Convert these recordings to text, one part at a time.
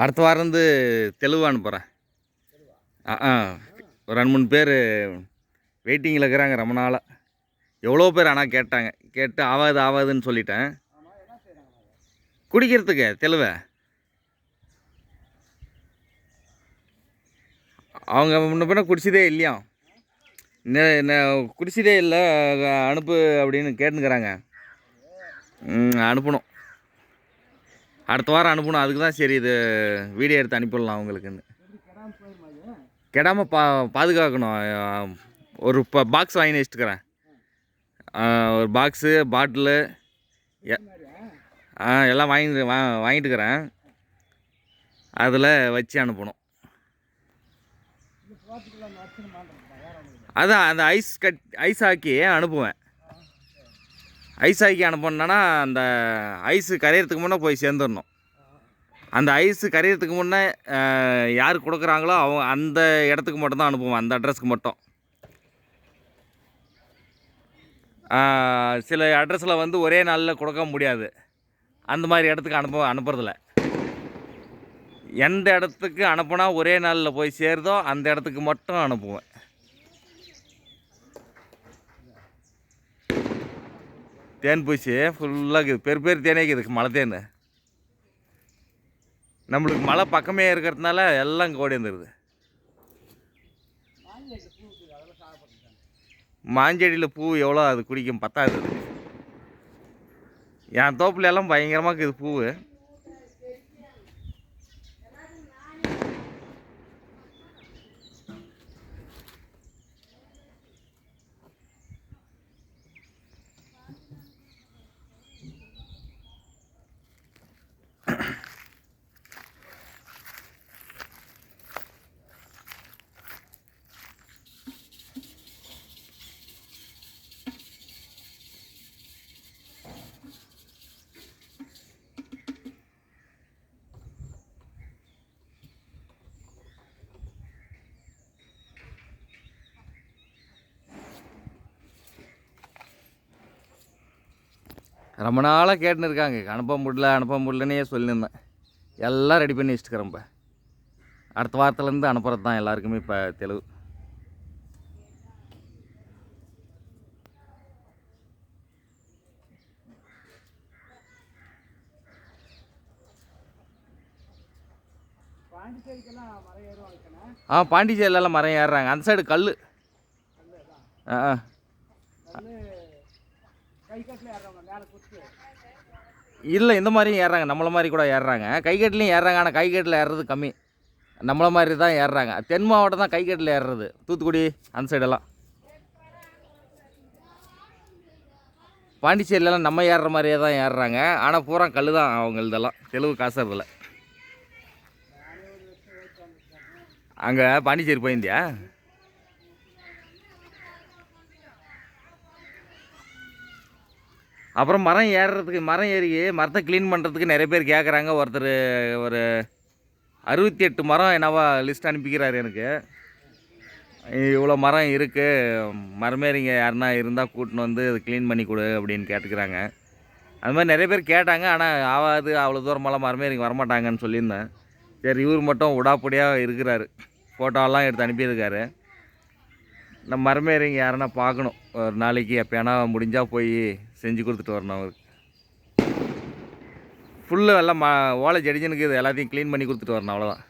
அடுத்த வாரம் வந்து தெலுங்கு அனுப்புகிறேன். ஒரு 2-3 பேர் வெயிட்டிங்கில் இருக்கிறாங்க ரொம்ப நாளாக. எவ்வளோ பேர் ஆனால் கேட்டாங்க. கேட்டு ஆவாதுன்னு சொல்லிட்டேன். குடிக்கிறதுக்கு தெலுவை அவங்க முன்ன பின்ன குடிச்சதே இல்லையா, குடிச்சதே இல்லை, அனுப்பு அப்படின்னு கேட்டுக்கிறாங்க. அனுப்பணும், அடுத்த வாரம் அனுப்பணும். அதுக்கு தான் சரி இது வீடியோ எடுத்து அனுப்பிடலாம் அவங்களுக்குன்னு. கெடாமல் பாதுகாக்கணும். ஒரு பாக்ஸ் வாங்கி வச்சுட்டுக்கிறேன். ஒரு பாக்ஸு, பாட்டிலு எல்லாம் வாங்கிட்டுக்கிறேன். அதில் வச்சு அனுப்பணும். அதான் அந்த ஐஸ் ஆக்கி அனுப்புவேன். ஐஸ் ஆக்கி அனுப்பணுன்னா அந்த ஐஸு கரையிறதுக்கு முன்னே போய் சேர்ந்துடணும். அந்த ஐஸு கரையிறதுக்கு முன்னே யார் கொடுக்குறாங்களோ அவங்க அந்த இடத்துக்கு மட்டும்தான் அனுப்புவேன், அந்த அட்ரஸ்க்கு மட்டும். சில அட்ரஸில் வந்து ஒரே நாளில் கொடுக்க முடியாது. அந்த மாதிரி இடத்துக்கு அனுப்புறதில்ல. எந்த இடத்துக்கு அனுப்புனா ஒரே நாளில் போய் சேருதோ அந்த இடத்துக்கு மட்டும் அனுப்புவேன். தேன் பூச்சி ஃபுல்லாக இருக்குது, பெரு தேனே இருக்குது, மலை தேன். நம்மளுக்கு மலை பக்கமே இருக்கிறதுனால எல்லாம் கோடி வந்துடுது. மாஞ்செடியில் பூ எவ்வளோ அது குடிக்கும், பத்தாது. என் தோப்புல எல்லாம் பயங்கரமாக இருக்குது பூவு. ரொம்ப நாளாக கேட்டுன்னு இருக்காங்க, அனுப்ப முடியலன்னே சொல்லியிருந்தேன். எல்லாம் ரெடி பண்ணி வச்சுட்டுக்கிறேன். இப்போ அடுத்த வாரத்துலேருந்து அனுப்புறது தான் எல்லாருக்குமே இப்போ தெலுங்கு. பாண்டிச்சேரியிலலாம் மரம் ஏறுறாங்க. அந்த சைடு கல். இல்லை, இந்த மாதிரியும் ஏறுறாங்க, நம்மளை மாதிரி கூட ஏறுறாங்க. கைகட்டிலையும் ஏறுறாங்க, ஆனால் கைகட்டில் ஏறுறது கம்மி. நம்மளை மாதிரி தான் ஏறுறாங்க. தென் மாவட்டம் தான் கைகட்டில் ஏறுறது, தூத்துக்குடி அந்த சைடெல்லாம். பாண்டிச்சேரியிலலாம் நம்ம ஏறுற மாதிரியே தான் ஏறுறாங்க, ஆனால் பூரா கல் தான் அவங்களதெல்லாம். தெலுங்கு காசுறதில்ல. அங்கே பாண்டிச்சேரி போயிருந்தியா? அப்புறம் மரம் மரத்தை க்ளீன் பண்ணுறதுக்கு நிறைய பேர் கேட்குறாங்க. ஒருத்தர் ஒரு 68 மரம் என்னவா லிஸ்ட் அனுப்பிக்கிறார் எனக்கு. இவ்வளோ மரம் இருக்குது, மரமேறிங்க யாருன்னா இருந்தால் கூட்டின்னு வந்து அது க்ளீன் பண்ணி கொடு அப்படின்னு கேட்டுக்கிறாங்க. அது மாதிரி நிறைய பேர் கேட்டாங்க, ஆனால் ஆகாது, அவ்வளோ தூரமெல்லாம் மரமேறிங்க வரமாட்டாங்கன்னு சொல்லியிருந்தேன். சரி, இவர் மட்டும் உடாப்படியாக இருக்கிறாரு, ஃபோட்டோலாம் எடுத்து அனுப்பியிருக்காரு. நம்ம மரமேறிங்க யாருன்னா பார்க்கணும். ஒரு நாளைக்கு எப்போனா முடிஞ்சால் போய் செஞ்சு கொடுத்துட்டு வரணும் அவருக்கு. ஃபுல்லு எல்லாம் ஓலை ஜடிஜனுக்கு இது எல்லாத்தையும் க்ளீன் பண்ணி கொடுத்துட்டு வரணும், அவ்வளோதான்.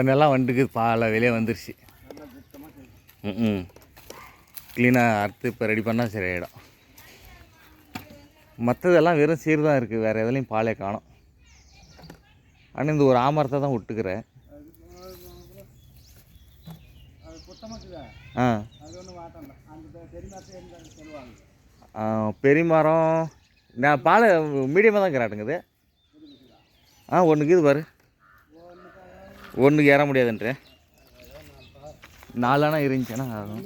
நெல்லாம் வந்துருக்கு, பாலை வெளியே வந்துருச்சு. க்ளீனாக அறுத்து இப்போ ரெடி பண்ணால் சரியாயிடும். மற்றதெல்லாம் வெறும் சீர் தான் இருக்குது, வேறு எதுலேயும் பாலே காணும். ஆனால் இந்த ஒரு ஆமரத்தை தான் விட்டுக்கிறேன். பெரிய மரம் நான் பால் மீடியமாக தான் கிராட்டுங்குது. ஒன்றுக்கு இது பாரு, ஒன்றுக்கு ஏற முடியாதுன்றேன். 4 அணை இருந்துச்சுன்னா ஆகும்.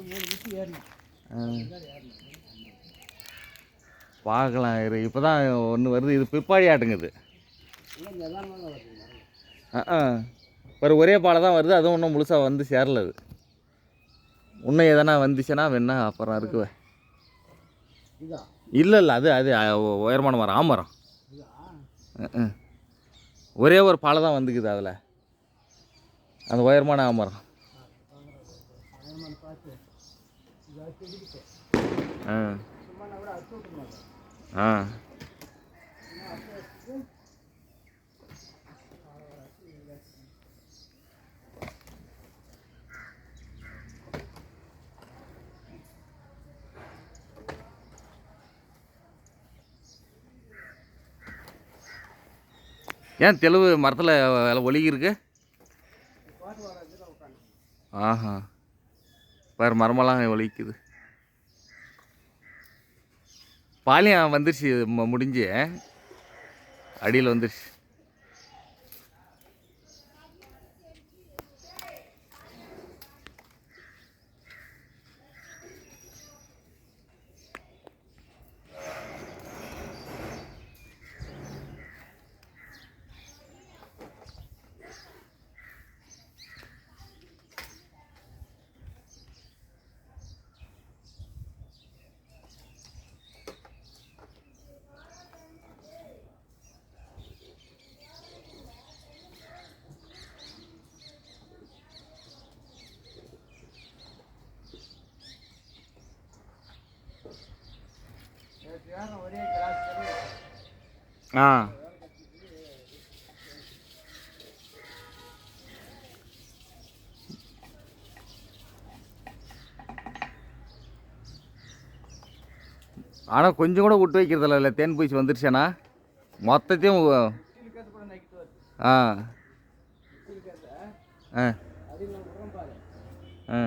பார்க்கலாம் இரு, இப்போ தான் ஒன்று வருது. இது பிற்பாடி ஆட்டுங்குது. ஒரே பாலை தான் வருது, அதுவும் இன்னும் முழுசாக வந்து சேரல. அது இன்னும் எதனா வந்துச்சுன்னா வேணா அப்புறம் இருக்குவேன். இல்லை அது அது உயரமான மரம், ஆமரம். ஒரே ஒரு பாலை தான் வந்துக்குது அதில், அந்த உயரமான ஆமரம். ஏன் தெளிவு மரத்தில் ஒலிகி இருக்கு? ஆஹா, வேறு மரமெல்லாம் ஒலிக்குது. பாலியம் வந்துருச்சு, முடிஞ்சு அடியில் வந்துருச்சு. ஆனால் கொஞ்சம் கூட விட்டு வைக்கிறதில்ல. இல்லை தேன் பூச்சி வந்துருச்சேண்ணா மொத்தத்தையும் ஆ ஆ ஆ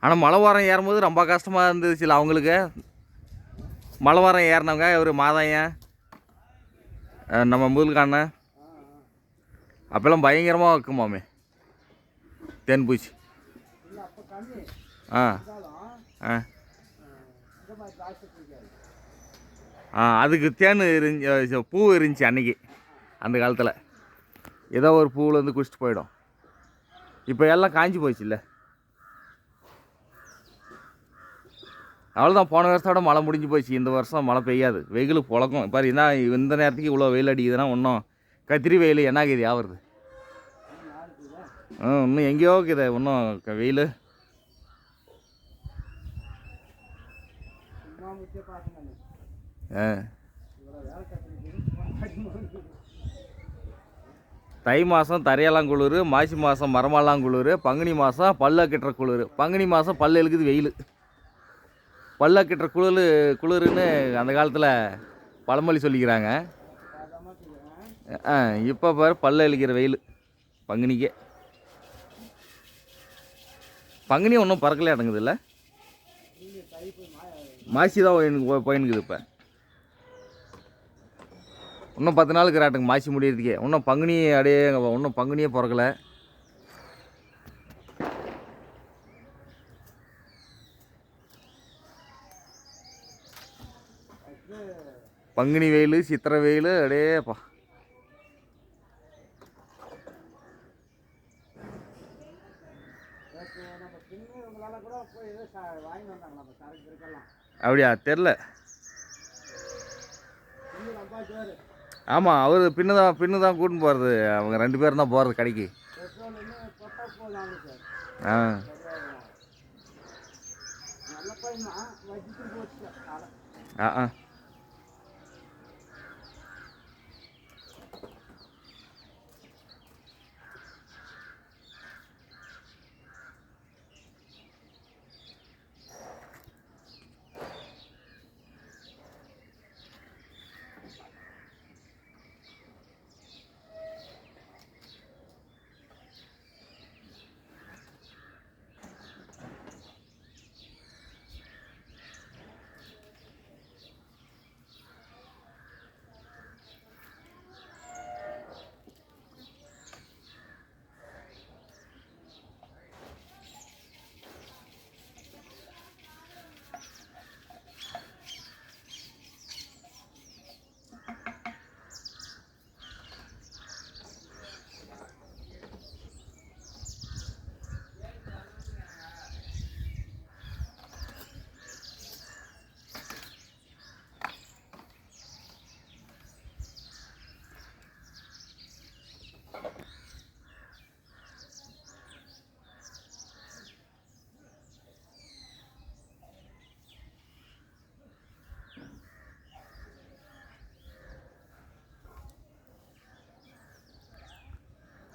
ஆனால் மலை வாரம் ஏறும்போது ரொம்ப கஷ்டமாக இருந்துச்சுல்ல அவங்களுக்கு. மலை வாரம் ஏறினவங்க ஒரு மாதாயன் நம்ம முதல்கான அப்போல்லாம் பயங்கரமாக இருக்குமாமே தேன் பூச்சி. ஆ ஆ அதுக்கு தேன் இருந்துச்சு, பூ இருந்துச்சு அன்றைக்கி அந்த காலத்தில். ஏதோ ஒரு பூவில் வந்து குடிச்சிட்டு போயிடும். இப்போ எல்லாம் காஞ்சி போச்சு இல்லை. அவ்வளோதான், போன வருஷத்தோட மழை முடிஞ்சு போச்சு. இந்த வருஷம் மழை பெய்யாது, வெயில் புழக்கம். பாரு என்ன இந்த நேரத்துக்கு இவ்வளோ வெயில் அடிக்குதுன்னா இன்னும் கத்திரி வெயில் என்ன ஆகுது ஆகுறது. இன்னும் எங்கேயோ இருக்குது இன்னும் வெயில். தை மாதம் தரையெல்லாம் குளிர், மாசி மாதம் மரமெல்லாம் குளிர், பங்குனி மாதம் பல்ல கட்டுற குளிர், பங்குனி மாதம் பல்லு இழுக்குது வெயில். பல்ல கட்டுற குளிர்னு அந்த காலத்தில் பழமொழி சொல்லிக்கிறாங்க. இப்போ பாரு பல்ல இழுக்கிற வெயில் பங்குனிக்கே. பங்குனி ஒன்றும் பறக்கலே அடங்குது இல்லை, மாசி தான் போயினுக்குது. இப்போ இன்னும் 10 நாளுக்கு ராட்டுங்க மாசி முடியறதுக்கே. இன்னும் பங்குனி அடையே, இன்னும் பங்குனியே பிறக்கலை. பங்குனி வெயில், சித்திரை வெயில் அடேப்பா. அப்படியா தெரில. ஆமாம், அவர் பின்னு தான் கூட்டின்னு போகிறது. அவங்க 2 பேரும் தான் போகிறது கடைக்கு.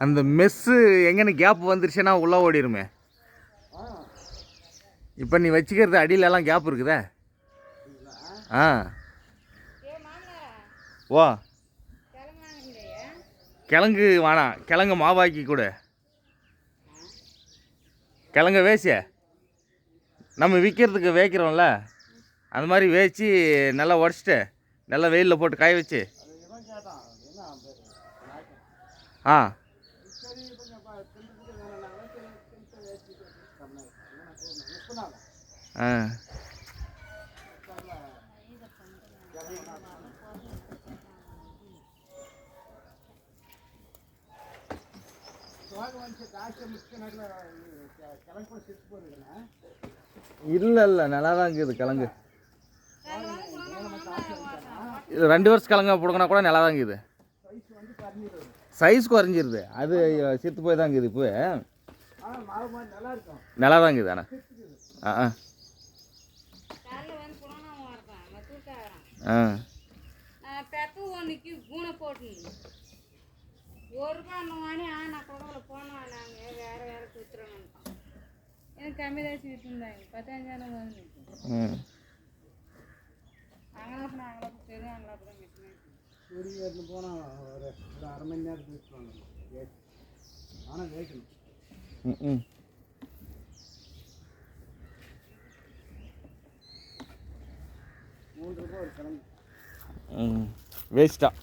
அந்த மெஸ்ஸு எங்கன்னு கேப் வந்துருச்சுன்னா உள்ளே ஓடிடுமே. இப்போ நீ வச்சுக்கிறது அடியிலலாம் கேப் இருக்குதே. ஆ ஓ கிழங்கு வேணாம், கிழங்கு மாவாக்கி கொடு. கிழங்க வேசிய நம்ம விற்கிறதுக்கு வேக்கிறோம்ல, அந்த மாதிரி வேச்சு நல்லா உடச்சிட்டு நல்லா வெயிலில் போட்டு காய வச்சு. ஆ ஆ இல்லை இல்லை நல்லா தான் இருக்குது கிழங்கு. இது 2 வருஷம் கிழங்கா போடுங்கன்னா கூட நல்லா தான் இருக்குது. சைஸ் குறைஞ்சிருது, அது செத்து போய் தான் இருக்குது. இப்போ நல்லா தான் இருக்குது. ஆனால் ஆ ஆ போனால் ஒரு 1/2 மணி நேரத்துக்கு ஆனால் வேக்கணும். ம் 3 ரூபா ஒரு கிழங்கு வேஸ்ட்டாக.